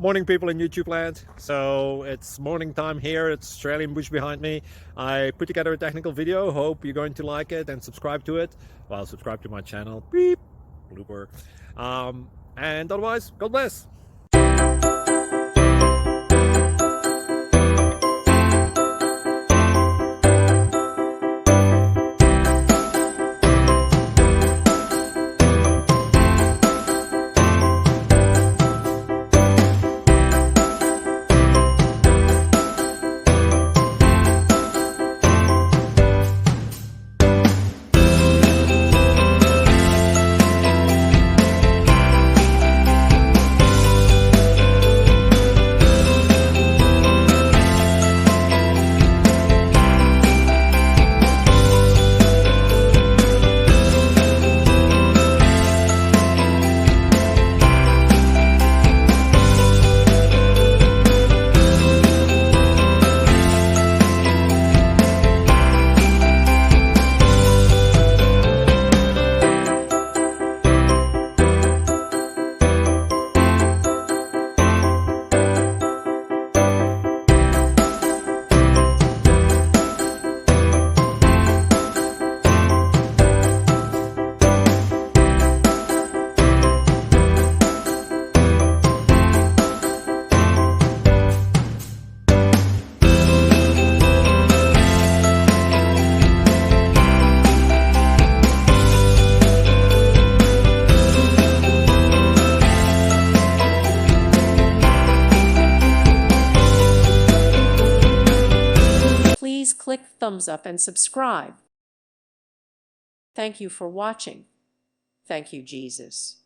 Morning, people in YouTube land. So it's morning time here. It's Australian bush behind me. I put together a technical video. Hope you're going to like it and subscribe to it. Well, subscribe to my channel. Beep. Blooper. And otherwise, God bless. Please click thumbs up and subscribe. Thank you for watching. Thank you, Jesus.